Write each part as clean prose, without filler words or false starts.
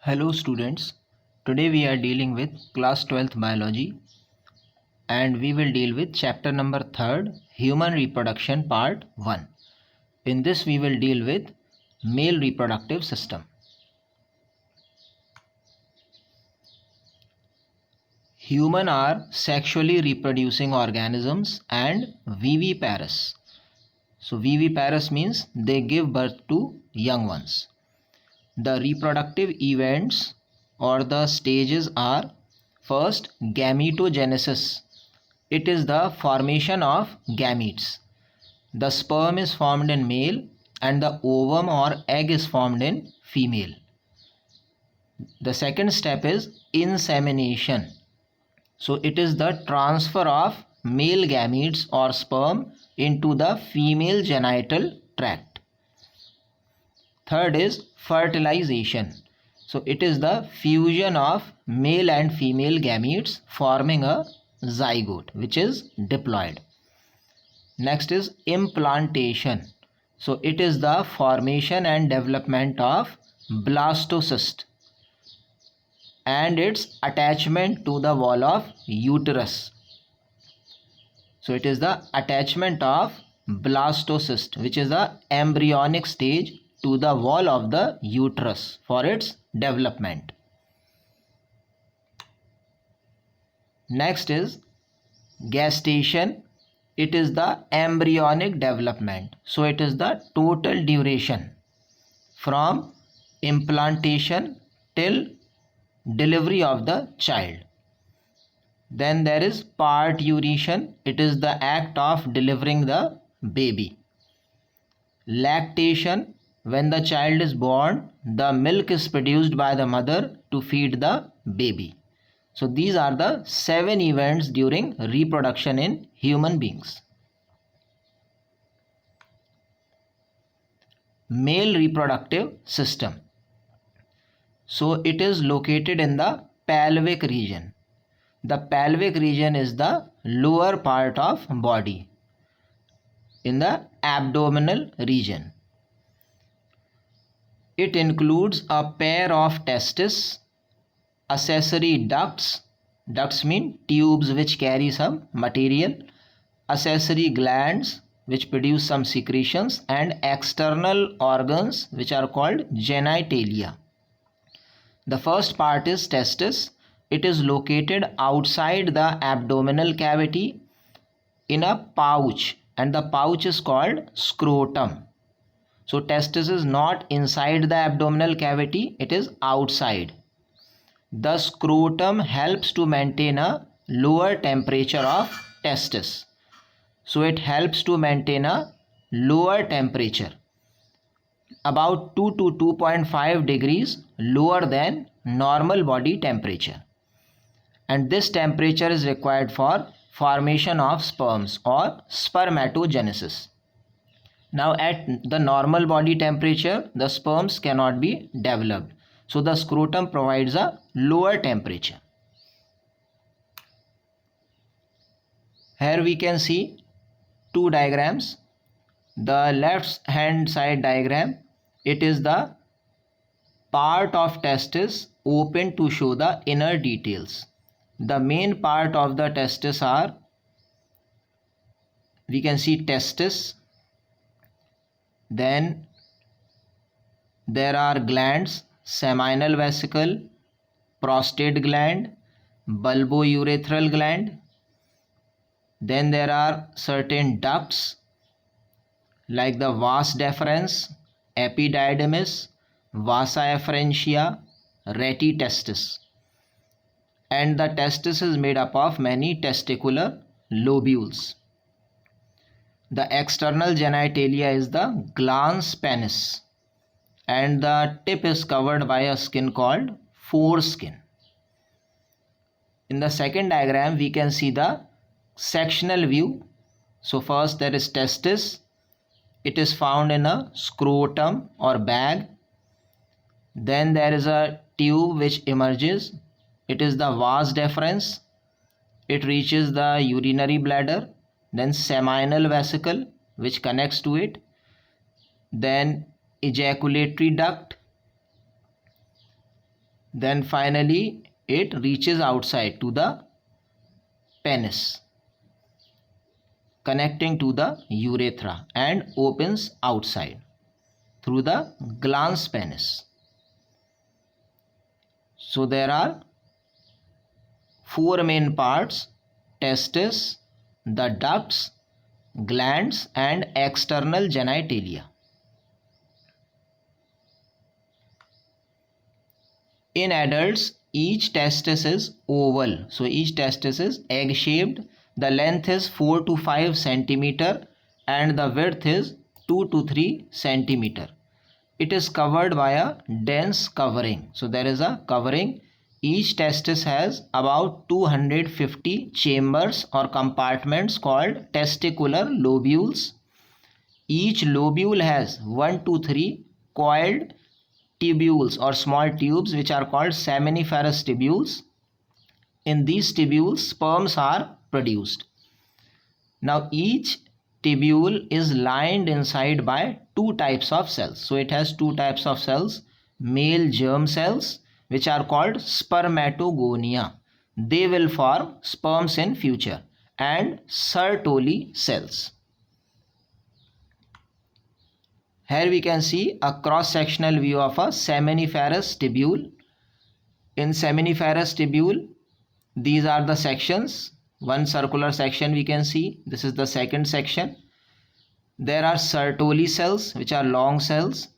Hello students, today we are dealing with class 12th biology and we will deal with chapter number 3rd, human reproduction part 1. In this we will deal with male reproductive system. Human are sexually reproducing organisms and viviparous. So viviparous means they give birth to young ones. The reproductive events or the stages are: first, gametogenesis. It is the formation of gametes. The sperm is formed in male and the ovum or egg is formed in female. The second step is insemination. So it is the transfer of male gametes or sperm into the female genital tract. Third is fertilization. So it is the fusion of male and female gametes forming a zygote which is diploid. Next is implantation. So it is the formation and development of blastocyst and its attachment to the wall of uterus. So it is the attachment of blastocyst, which is the embryonic stage, to the wall of the uterus for its development. Next is gestation. It is the embryonic development. So it is the total duration from implantation till delivery of the child. Then there is parturition. It is the act of delivering the baby. Lactation. When the child is born, the milk is produced by the mother to feed the baby. So these are the 7 events during reproduction in human beings. Male reproductive system. So it is located in the pelvic region. The pelvic region is the lower part of body in the abdominal region. It includes a pair of testes, accessory ducts. Ducts mean tubes which carry some material, accessory glands which produce some secretions, and external organs which are called genitalia. The first part is testis. It is located outside the abdominal cavity in a pouch, and the pouch is called scrotum. So testis is not inside the abdominal cavity, it is outside. The scrotum helps to maintain a lower temperature of testis. So it helps to maintain a lower temperature, about 2 to 2.5 degrees lower than normal body temperature. And this temperature is required for formation of sperms or spermatogenesis. Now at the normal body temperature, the sperms cannot be developed. So the scrotum provides a lower temperature. Here we can see 2 diagrams. The left hand side diagram, it is the part of testis open to show the inner details. The main part of the testis are, we can see testis, then there are glands, seminal vesicle, prostate gland, bulbourethral gland. Then there are certain ducts like the vas deferens, epididymis, vasa efferentia, reti testis. And the testis is made up of many testicular lobules. The external genitalia is the glans penis, and the tip is covered by a skin called foreskin. In the second diagram, we can see the sectional view. So first there is testis. It is found in a scrotum or bag. Then there is a tube which emerges. It is the vas deferens. It reaches the urinary bladder. Then seminal vesicle which connects to it. Then ejaculatory duct. Then finally it reaches outside to the penis, connecting to the urethra, and opens outside through the glans penis. So there are four main parts: testis, the ducts, glands, and external genitalia. In adults, each testis is oval. So each testis is egg shaped. The length is 4 to 5 centimeter and the width is 2 to 3 centimeter. It is covered by a dense covering. So there is a covering. Each testis has about 250 chambers or compartments called testicular lobules. Each lobule has 1 to 3 coiled tubules or small tubes which are called seminiferous tubules. In these tubules, sperms are produced. Now each tubule is lined inside by two types of cells. So it has two types of cells: male germ cells, which are called spermatogonia. They will form sperms in future, and Sertoli cells. Here we can see a cross-sectional view of a seminiferous tubule. In seminiferous tubule, these are the sections. One circular section we can see. This is the second section. There are Sertoli cells, which are long cells.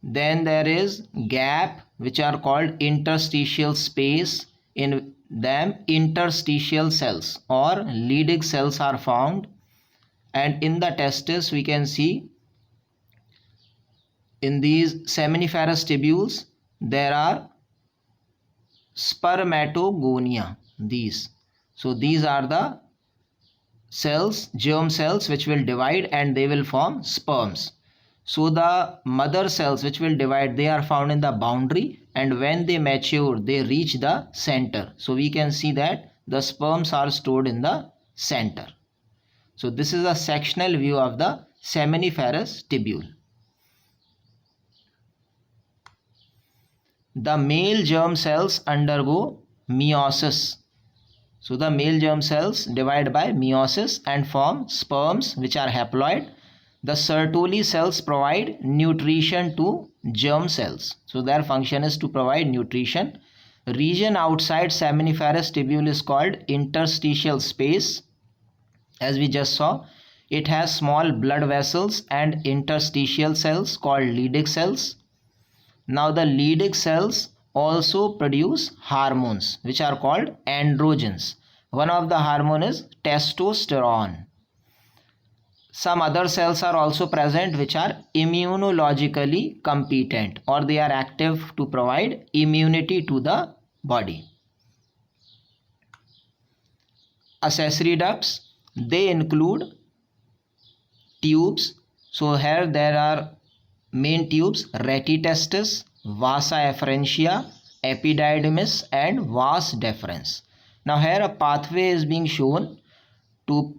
Then there is gap, which are called interstitial space. In them, interstitial cells or Leydig cells are found. And in the testis, we can see in these seminiferous tubules, there are spermatogonia. So these are the cells, germ cells, which will divide and they will form sperms. So the mother cells which will divide, they are found in the boundary, and when they mature, they reach the center. So we can see that the sperms are stored in the center. So this is a sectional view of the seminiferous tubule. The male germ cells undergo meiosis. So the male germ cells divide by meiosis and form sperms which are haploid. The Sertoli cells provide nutrition to germ cells. So their function is to provide nutrition. Region outside seminiferous tubule is called interstitial space. As we just saw, it has small blood vessels and interstitial cells called Leydig cells. Now the Leydig cells also produce hormones which are called androgens. One of the hormone is testosterone. Some other cells are also present which are immunologically competent, or they are active to provide immunity to the body. Accessory ducts, they include tubes. So here there are main tubes: retitestis, vasa efferentia, epididymis, and vas deferens. Now here a pathway is being shown to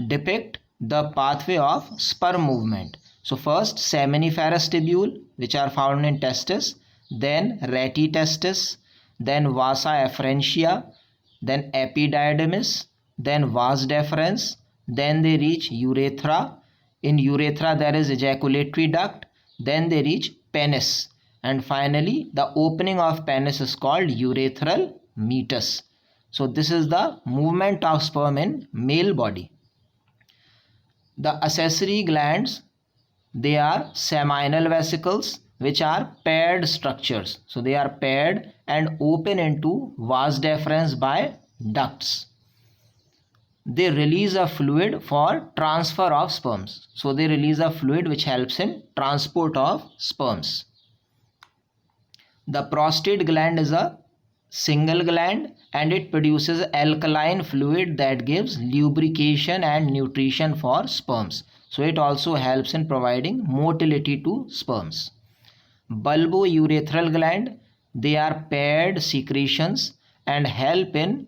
depict the pathway of sperm movement. So first seminiferous tubule, which are found in testis, then retitestis, then vasa efferentia, then epididymis, then vas deferens, then they reach urethra. In urethra there is ejaculatory duct, then they reach penis, and finally the opening of penis is called urethral meatus. So this is the movement of sperm in male body. The accessory glands, they are seminal vesicles which are paired structures. So they are paired and open into vas deferens by ducts. They release a fluid for transfer of sperms. So they release a fluid which helps in transport of sperms. The prostate gland is a single gland and it produces alkaline fluid that gives lubrication and nutrition for sperms. So it also helps in providing motility to sperms. Bulbourethral gland, they are paired secretions and help in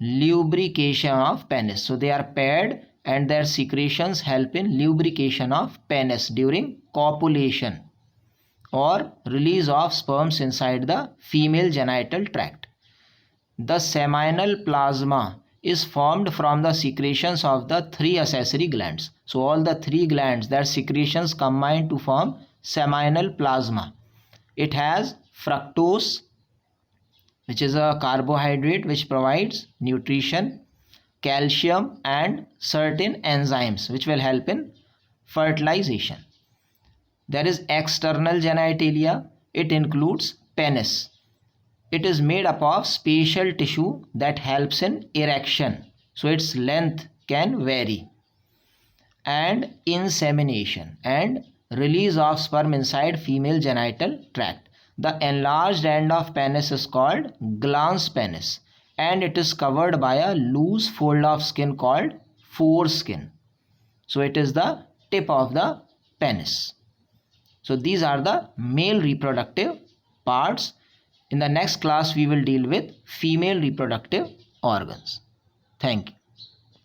lubrication of penis. So they are paired and their secretions help in lubrication of penis during copulation. or release of sperms inside the female genital tract. The seminal plasma is formed from the secretions of the three accessory glands. So all the three glands, their secretions combine to form seminal plasma. It has fructose, which is a carbohydrate which provides nutrition, calcium and certain enzymes which will help in fertilization. There is external genitalia. It includes penis. It is made up of special tissue that helps in erection, so its length can vary. And insemination and release of sperm inside female genital tract. The enlarged end of penis is called glans penis, and it is covered by a loose fold of skin called foreskin. So it is the tip of the penis. So these are the male reproductive parts. In the next class, we will deal with female reproductive organs. Thank you.